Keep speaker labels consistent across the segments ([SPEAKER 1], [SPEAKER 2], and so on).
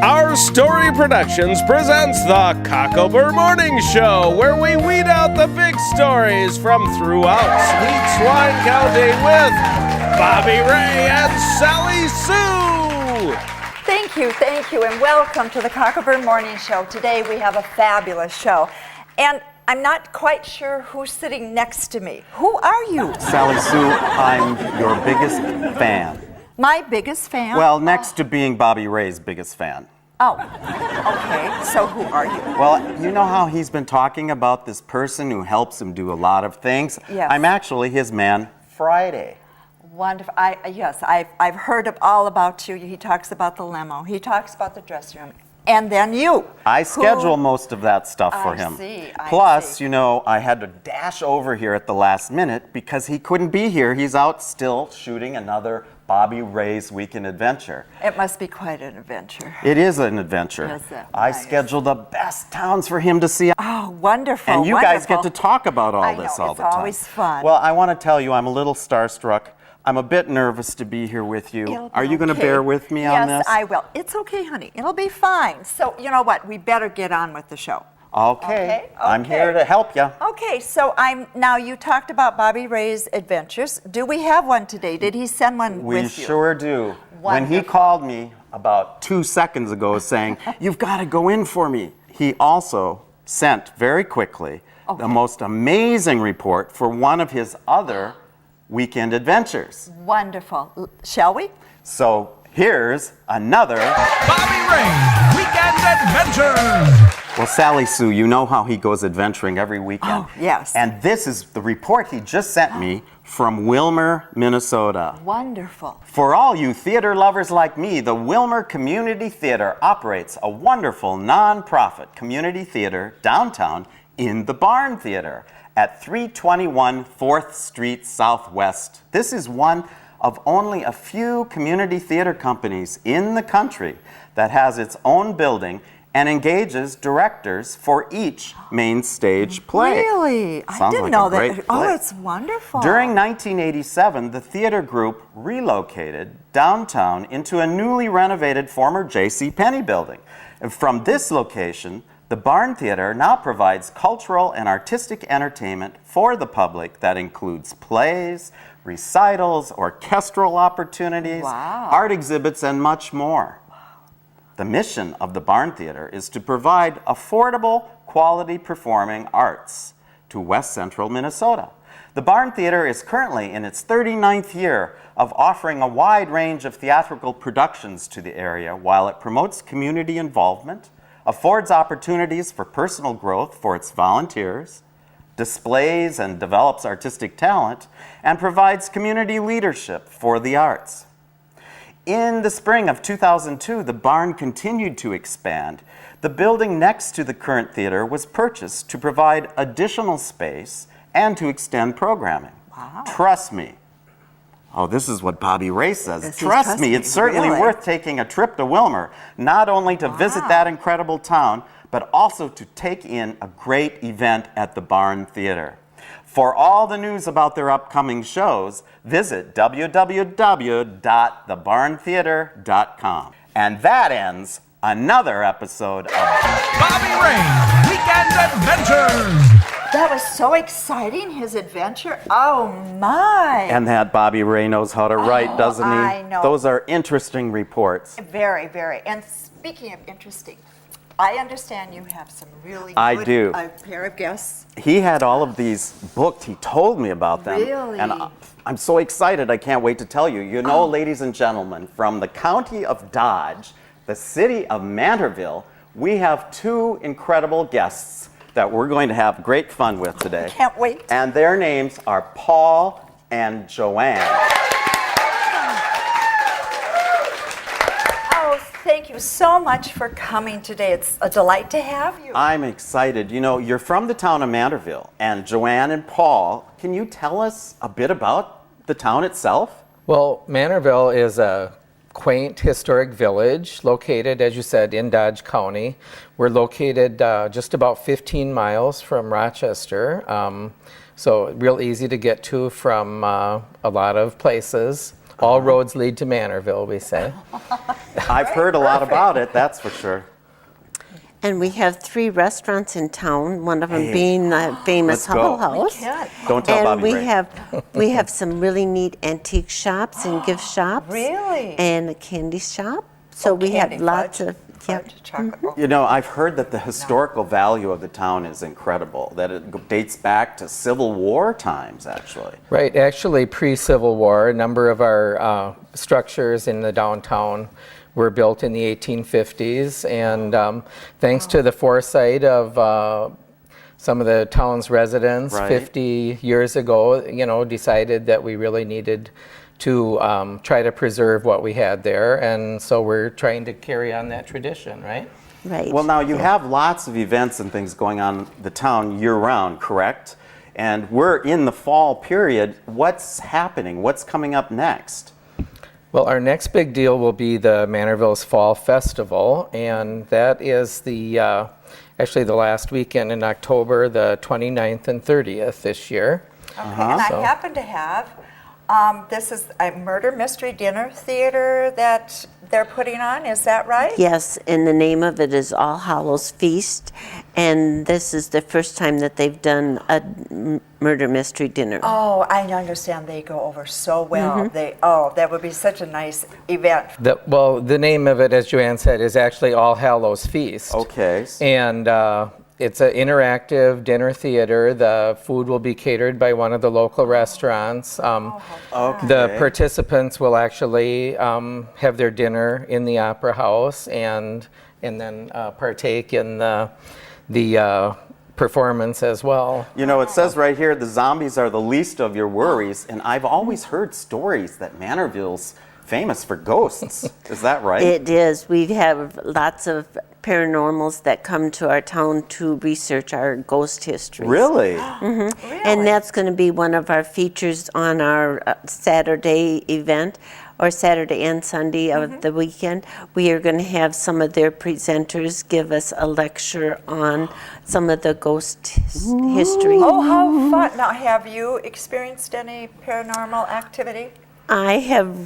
[SPEAKER 1] Our Story Productions presents the Cocklebur Morning Show, where we weed out the big stories from throughout Sweet Swan County with Bobby Ray and Sally Sue.
[SPEAKER 2] Thank you, and welcome to the Cocklebur Morning Show. Today we have a fabulous show, and I'm not quite sure who's sitting next to me. Who are you?
[SPEAKER 3] Sally Sue, I'm your biggest fan.
[SPEAKER 2] My biggest fan?
[SPEAKER 3] Well, next to being Bobby Ray's biggest fan.
[SPEAKER 2] Oh, okay. So who are you?
[SPEAKER 3] Well, you know how he's been talking about this person who helps him do a lot of things?
[SPEAKER 2] Yes.
[SPEAKER 3] I'm actually his man, Friday.
[SPEAKER 2] Wonderful. I've heard all about you. He talks about the limo. He talks about the dressing room. And then you.
[SPEAKER 3] I schedule most of that stuff for him. Plus, you know, I had to dash over here at the last minute because he couldn't be here. He's out still shooting another Bobby Ray's Weekend Adventure.
[SPEAKER 2] It must be quite an adventure.
[SPEAKER 3] It is an adventure.
[SPEAKER 2] Is it?
[SPEAKER 3] I
[SPEAKER 2] Nice.
[SPEAKER 3] scheduled the best towns for him to see.
[SPEAKER 2] Oh, wonderful.
[SPEAKER 3] And you guys get to talk about all
[SPEAKER 2] I know,
[SPEAKER 3] this all
[SPEAKER 2] it's
[SPEAKER 3] the time.
[SPEAKER 2] always fun.
[SPEAKER 3] Well, I want to tell you, I'm a little starstruck. I'm a bit nervous to be here with you. Are you going to bear with me on this?
[SPEAKER 2] Yes, I will. It's okay, honey. It'll be fine. So, you know what? We better get on with the show.
[SPEAKER 3] Okay. I'm here to help you.
[SPEAKER 2] Okay, so now you talked about Bobby Ray's adventures. Do we have one today? Did he send one
[SPEAKER 3] We
[SPEAKER 2] with you?
[SPEAKER 3] sure do. When he
[SPEAKER 2] Wonderful.
[SPEAKER 3] called me about 2 seconds ago saying, you've got to go in for me, he also sent very quickly the most amazing report for one of his other weekend adventures.
[SPEAKER 2] Wonderful. Shall we?
[SPEAKER 3] So here's another
[SPEAKER 1] Bobby Ray, Weekend Adventures.
[SPEAKER 3] Well, Sally Sue, you know how he goes adventuring every weekend.
[SPEAKER 2] Oh, yes.
[SPEAKER 3] And this is the report he just sent me from Willmar, Minnesota.
[SPEAKER 2] Wonderful.
[SPEAKER 3] For all you theater lovers like me, the Willmar Community Theater operates a wonderful non-profit community theater downtown in the Barn Theater at 321 4th Street Southwest. This is one of only a few community theater companies in the country that has its own building and engages directors for each main stage play.
[SPEAKER 2] Really? I
[SPEAKER 3] Sounds
[SPEAKER 2] didn't
[SPEAKER 3] like
[SPEAKER 2] know
[SPEAKER 3] a
[SPEAKER 2] that.
[SPEAKER 3] great
[SPEAKER 2] Oh,
[SPEAKER 3] play.
[SPEAKER 2] it's wonderful.
[SPEAKER 3] During 1987, the theater group relocated downtown into a newly renovated former J.C. Penney building. And from this location, the Barn Theater now provides cultural and artistic entertainment for the public that includes plays, recitals, orchestral opportunities, art exhibits, and much more. The mission of the Barn Theater is to provide affordable, quality performing arts to West Central Minnesota. The Barn Theater is currently in its 39th year of offering a wide range of theatrical productions to the area while it promotes community involvement, affords opportunities for personal growth for its volunteers, displays and develops artistic talent, and provides community leadership for the arts. In the spring of 2002, the Barn continued to expand. The building next to the current theater was purchased to provide additional space and to extend programming.
[SPEAKER 2] Wow.
[SPEAKER 3] Trust me. Oh, this is what Bobby Ray says. Trust
[SPEAKER 2] trust
[SPEAKER 3] me,
[SPEAKER 2] me,
[SPEAKER 3] it's certainly
[SPEAKER 2] really?
[SPEAKER 3] worth taking a trip to Willmar, not only to visit that incredible town, but also to take in a great event at the Barn Theater. For all the news about their upcoming shows, visit www.thebarntheater.com. And that ends another episode of
[SPEAKER 1] Bobby Ray, Weekend Adventures.
[SPEAKER 2] That was so exciting, his adventure. Oh, my.
[SPEAKER 3] And that Bobby Ray knows how to write, doesn't he?
[SPEAKER 2] I know.
[SPEAKER 3] Those are interesting reports.
[SPEAKER 2] Very, very. And speaking of interesting, I understand you have some really
[SPEAKER 3] I
[SPEAKER 2] good
[SPEAKER 3] do.
[SPEAKER 2] Pair of guests.
[SPEAKER 3] He had all of these booked. He told me about them.
[SPEAKER 2] Really?
[SPEAKER 3] And I'm so excited. I can't wait to tell you. You know, ladies and gentlemen, from the county of Dodge, the city of Mantorville, we have two incredible guests that we're going to have great fun with today.
[SPEAKER 2] Can't wait.
[SPEAKER 3] And their names are Paul and Joanne.
[SPEAKER 2] Oh, thank you so much for coming today. It's a delight to have you.
[SPEAKER 3] I'm excited. You know, you're from the town of Mantorville, and Joanne and Paul, can you tell us a bit about the town itself?
[SPEAKER 4] Well, Mantorville is a quaint historic village located, as you said, in Dodge County. We're located just about 15 miles from Rochester, so real easy to get to from a lot of places. All roads lead to Mantorville, we say.
[SPEAKER 3] I've heard a lot about it, that's for sure.
[SPEAKER 5] And we have 3 restaurants in town, one of them being the famous
[SPEAKER 3] let's go.
[SPEAKER 5] Hull House.
[SPEAKER 3] Don't tell
[SPEAKER 5] And
[SPEAKER 3] Bobby
[SPEAKER 5] we
[SPEAKER 3] Ray.
[SPEAKER 5] have some really neat antique shops and gift shops.
[SPEAKER 2] Really?
[SPEAKER 5] And a candy shop. So we
[SPEAKER 2] Candy
[SPEAKER 5] have lots
[SPEAKER 2] fudge,
[SPEAKER 5] of,
[SPEAKER 2] fudge, chocolate.
[SPEAKER 3] You know, I've heard that the historical value of the town is incredible, that it dates back to Civil War times, actually.
[SPEAKER 4] Right, actually pre-Civil War, a number of our structures in the downtown were built in the 1850s, and thanks to the foresight of some of the town's residents
[SPEAKER 3] Right.
[SPEAKER 4] 50 years ago, decided that we really needed to try to preserve what we had there, and so we're trying to carry on that tradition, right?
[SPEAKER 5] right.
[SPEAKER 3] Well, now you have lots of events and things going on in the town year-round, correct? And we're in the fall period. What's happening? What's coming up next?
[SPEAKER 4] Well, our next big deal will be the Mantorville's Fall Festival, and that is actually the last weekend in October, the 29th and 30th this year.
[SPEAKER 2] Okay, and I happen to have, this is a murder mystery dinner theater that they're putting on, is that right?
[SPEAKER 5] Yes, and the name of it is All Hallows Feast, and this is the first time that they've done a murder mystery dinner.
[SPEAKER 2] Oh, I understand they go over so well. That would be such a nice event.
[SPEAKER 4] The name of it, as Joanne said, is actually All Hallows Feast.
[SPEAKER 3] Okay.
[SPEAKER 4] And it's an interactive dinner theater. The food will be catered by one of the local restaurants. The participants will actually have their dinner in the Opera House and then partake in the performance as well.
[SPEAKER 3] You know, it says right here, the zombies are the least of your worries, and I've always heard stories that Mantorville's famous for ghosts. Is that right?
[SPEAKER 5] It is. We have lots of paranormals that come to our town to research our ghost histories.
[SPEAKER 3] Really?
[SPEAKER 2] Really?
[SPEAKER 5] And that's going to be one of our features on our Saturday event, or Saturday and Sunday of the weekend. We are going to have some of their presenters give us a lecture on some of the ghost history.
[SPEAKER 2] Oh, how fun. Now, have you experienced any paranormal activity?
[SPEAKER 5] I have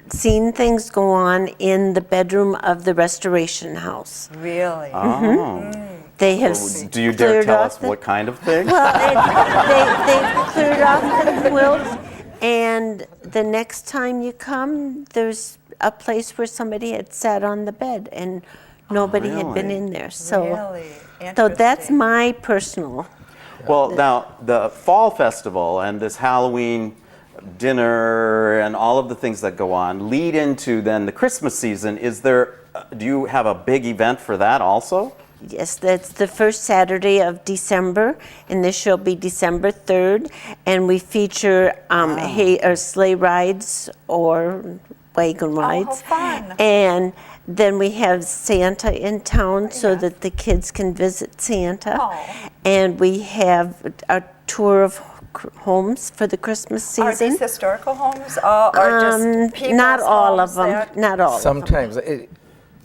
[SPEAKER 5] seen things go on in the bedroom of the restoration house.
[SPEAKER 2] Really?
[SPEAKER 3] Oh.
[SPEAKER 5] They have
[SPEAKER 3] Do you dare
[SPEAKER 5] cleared
[SPEAKER 3] tell
[SPEAKER 5] off
[SPEAKER 3] us
[SPEAKER 5] the-
[SPEAKER 3] what kind of thing?
[SPEAKER 5] Well, they've cleared off the quilts, and the next time you come, there's a place where somebody had sat on the bed, and nobody had been
[SPEAKER 3] Really?
[SPEAKER 5] in there. So,
[SPEAKER 2] Really?
[SPEAKER 5] so that's
[SPEAKER 2] Interesting.
[SPEAKER 5] my personal.
[SPEAKER 3] Well, now, the Fall Festival and this Halloween dinner and all of the things that go on lead into then the Christmas season. Do you have a big event for that also?
[SPEAKER 5] Yes, that's the first Saturday of December, and this shall be December 3rd, and we feature sleigh rides or wagon rides.
[SPEAKER 2] fun.
[SPEAKER 5] And then we have Santa in town so that the kids can visit Santa.
[SPEAKER 2] Oh.
[SPEAKER 5] And we have a tour of homes for the Christmas
[SPEAKER 2] Are
[SPEAKER 5] season.
[SPEAKER 2] these historical homes or just people's
[SPEAKER 5] Not all of
[SPEAKER 2] homes
[SPEAKER 5] them.
[SPEAKER 2] that-
[SPEAKER 5] Not all of them.
[SPEAKER 4] Sometimes,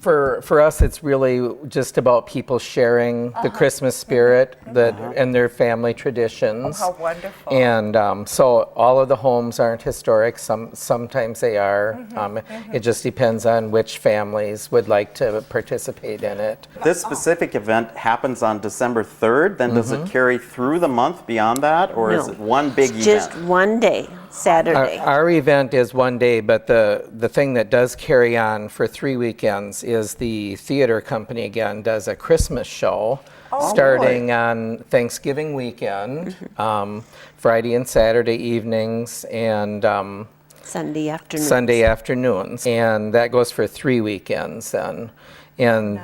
[SPEAKER 4] for us, it's really just about people sharing the Christmas spirit and their family traditions.
[SPEAKER 2] Oh, how wonderful.
[SPEAKER 4] And so all of the homes aren't historic. Sometimes they are. It just depends on which families would like to participate in it.
[SPEAKER 3] This specific event happens on December 3rd, then does it carry through the month beyond that, or is
[SPEAKER 5] No.
[SPEAKER 3] it one big
[SPEAKER 5] It's
[SPEAKER 3] event?
[SPEAKER 5] just one day, Saturday.
[SPEAKER 4] Our event is one day, but the thing that does carry on for 3 weekends is the theater company again does a Christmas show starting on Thanksgiving weekend, Friday and Saturday evenings, and
[SPEAKER 5] Sunday afternoon.
[SPEAKER 4] Sunday afternoons. And that goes for 3 weekends then. And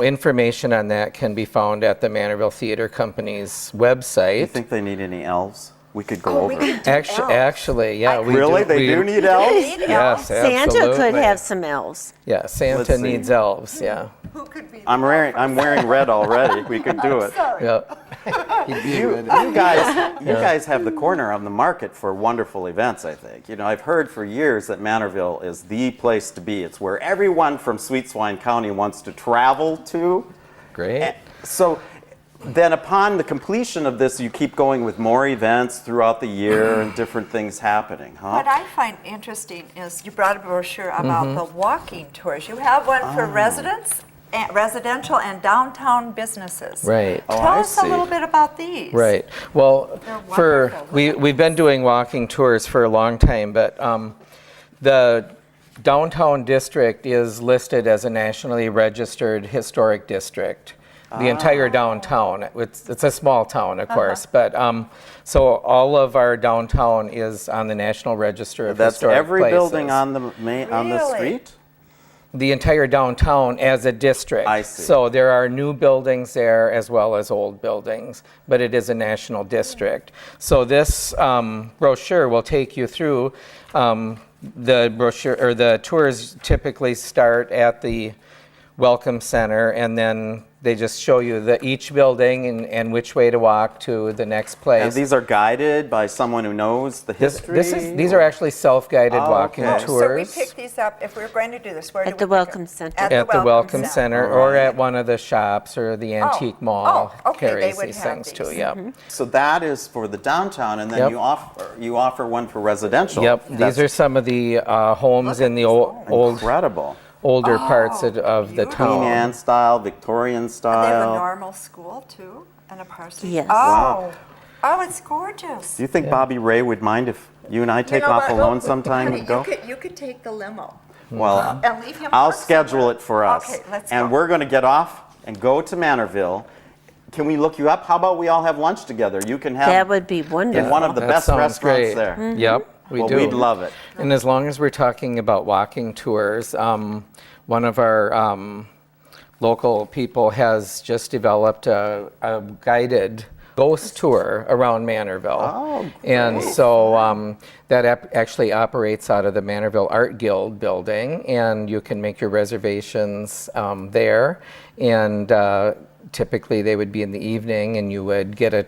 [SPEAKER 4] information on that can be found at the Mantorville Theater Company's website.
[SPEAKER 3] Do you think they need any elves? We could go over it.
[SPEAKER 4] Actually, yeah. we
[SPEAKER 3] Really? They
[SPEAKER 4] we-
[SPEAKER 3] do need elves?
[SPEAKER 4] Yes,
[SPEAKER 5] Santa could
[SPEAKER 4] absolutely.
[SPEAKER 5] have some elves.
[SPEAKER 4] Yeah,
[SPEAKER 3] Let's
[SPEAKER 4] Santa
[SPEAKER 3] see.
[SPEAKER 4] needs elves, yeah.
[SPEAKER 2] Who could be
[SPEAKER 3] I'm wearing red already. We could do it.
[SPEAKER 4] Yeah.
[SPEAKER 3] You guys have the corner on the market for wonderful events, I think. You know, I've heard for years that Mantorville is the place to be. It's where everyone from Sweet Swine County wants to travel to.
[SPEAKER 4] Great.
[SPEAKER 3] So then upon the completion of this, you keep going with more events throughout the year and different things happening, huh?
[SPEAKER 2] What I find interesting is you brought a brochure about the walking tours. You have one for residential and downtown businesses.
[SPEAKER 4] Right.
[SPEAKER 3] Oh,
[SPEAKER 2] Tell
[SPEAKER 3] I
[SPEAKER 2] us a
[SPEAKER 3] see.
[SPEAKER 2] little bit about these.
[SPEAKER 4] Right. Well,
[SPEAKER 2] They're wonderful.
[SPEAKER 4] we've been doing walking tours for a long time, but the downtown district is listed as a nationally registered historic district. The entire downtown. It's a small town, of course, but so all of our downtown is on the National Register of
[SPEAKER 3] That's
[SPEAKER 4] Historic
[SPEAKER 3] every
[SPEAKER 4] Places.
[SPEAKER 3] building on the on the
[SPEAKER 2] Really?
[SPEAKER 3] street?
[SPEAKER 4] The entire downtown as a district.
[SPEAKER 3] I see.
[SPEAKER 4] So there are new buildings there as well as old buildings, but it is a national district. So this brochure will take you through the brochure, or the tours typically start at the Welcome Center, and then they just show you each building and which way to walk to the next place.
[SPEAKER 3] And these are guided by someone who knows the history?
[SPEAKER 4] These are actually self-guided
[SPEAKER 3] Oh,
[SPEAKER 4] walking
[SPEAKER 3] okay.
[SPEAKER 2] So we
[SPEAKER 4] tours.
[SPEAKER 2] pick these up, if we're going to do this, where do
[SPEAKER 5] At
[SPEAKER 2] we
[SPEAKER 5] the
[SPEAKER 2] pick
[SPEAKER 5] Welcome
[SPEAKER 2] it?
[SPEAKER 5] Center.
[SPEAKER 4] At the Welcome Center, or at one of the shops, or the antique mall
[SPEAKER 2] okay, they
[SPEAKER 4] carries
[SPEAKER 2] would
[SPEAKER 4] these
[SPEAKER 2] have
[SPEAKER 4] things
[SPEAKER 2] these.
[SPEAKER 4] too. Yep.
[SPEAKER 3] So that is for the downtown, and then
[SPEAKER 4] Yep.
[SPEAKER 3] you offer one for residential.
[SPEAKER 4] Yep.
[SPEAKER 3] That's
[SPEAKER 4] These are some of the homes in the
[SPEAKER 3] incredible.
[SPEAKER 4] older parts of the
[SPEAKER 2] beautiful.
[SPEAKER 3] Queen
[SPEAKER 4] town.
[SPEAKER 3] Anne style, Victorian
[SPEAKER 2] They have a
[SPEAKER 3] style.
[SPEAKER 2] normal school too, and a parsonage?
[SPEAKER 5] Yes.
[SPEAKER 2] Oh,
[SPEAKER 3] Wow.
[SPEAKER 2] oh, it's gorgeous.
[SPEAKER 3] Do you think Bobby Ray would mind if you and I take
[SPEAKER 2] You know
[SPEAKER 3] off
[SPEAKER 2] what?
[SPEAKER 3] alone
[SPEAKER 2] Look,
[SPEAKER 3] sometime
[SPEAKER 2] honey,
[SPEAKER 3] and go?
[SPEAKER 2] You could take the limo
[SPEAKER 3] Well,
[SPEAKER 2] and leave him.
[SPEAKER 3] I'll
[SPEAKER 2] parked
[SPEAKER 3] schedule
[SPEAKER 2] somewhere.
[SPEAKER 3] it for us.
[SPEAKER 2] Okay, let's
[SPEAKER 3] And
[SPEAKER 2] go.
[SPEAKER 3] we're going to get off and go to Mantorville. Can we look you up? How about we all have lunch together? You can have
[SPEAKER 5] That would be
[SPEAKER 3] in
[SPEAKER 5] wonderful.
[SPEAKER 3] one of the
[SPEAKER 4] That
[SPEAKER 3] best
[SPEAKER 4] sounds
[SPEAKER 3] restaurants
[SPEAKER 4] great.
[SPEAKER 3] there.
[SPEAKER 4] Yep, we
[SPEAKER 3] Well,
[SPEAKER 4] do.
[SPEAKER 3] we'd love it.
[SPEAKER 4] And as long as we're talking about walking tours, one of our local people has just developed a guided ghost tour around Mantorville.
[SPEAKER 3] Oh,
[SPEAKER 4] and so that actually operates out of the Mantorville Art Guild building, and you can make your reservations there. And typically they would be in the evening, and you would get a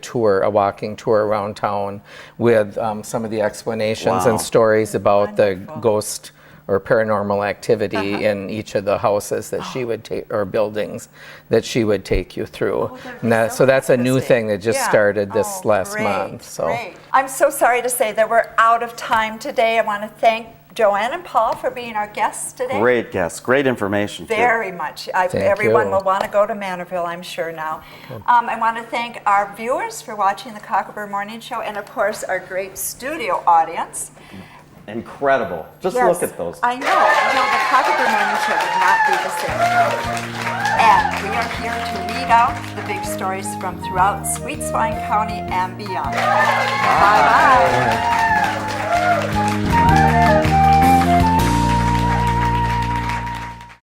[SPEAKER 4] walking tour around town with some of the explanations
[SPEAKER 3] Wow.
[SPEAKER 4] and stories about the ghost or paranormal activity in each of the houses that she would take, or buildings that she would take you through. And so that's a new
[SPEAKER 2] interesting.
[SPEAKER 4] thing that just
[SPEAKER 2] Yeah.
[SPEAKER 4] started this
[SPEAKER 2] Oh,
[SPEAKER 4] last
[SPEAKER 2] great,
[SPEAKER 4] month. So
[SPEAKER 2] great. I'm so sorry to say that we're out of time today. I want to thank Joanne and Paul for being our guests today.
[SPEAKER 3] Great guests, great information. too.
[SPEAKER 2] Very much.
[SPEAKER 4] Thank
[SPEAKER 2] Everyone
[SPEAKER 4] you.
[SPEAKER 2] will want to go to Mantorville, I'm sure now. I want to thank our viewers for watching the Cocklebur Morning Show, and of course our great studio audience.
[SPEAKER 3] Incredible. Just
[SPEAKER 2] Yes,
[SPEAKER 3] look at those.
[SPEAKER 2] I know. The Cocklebur Morning Show would not be the same. And we are here to read out the big stories from throughout Sweet Swine County and beyond. Bye-bye.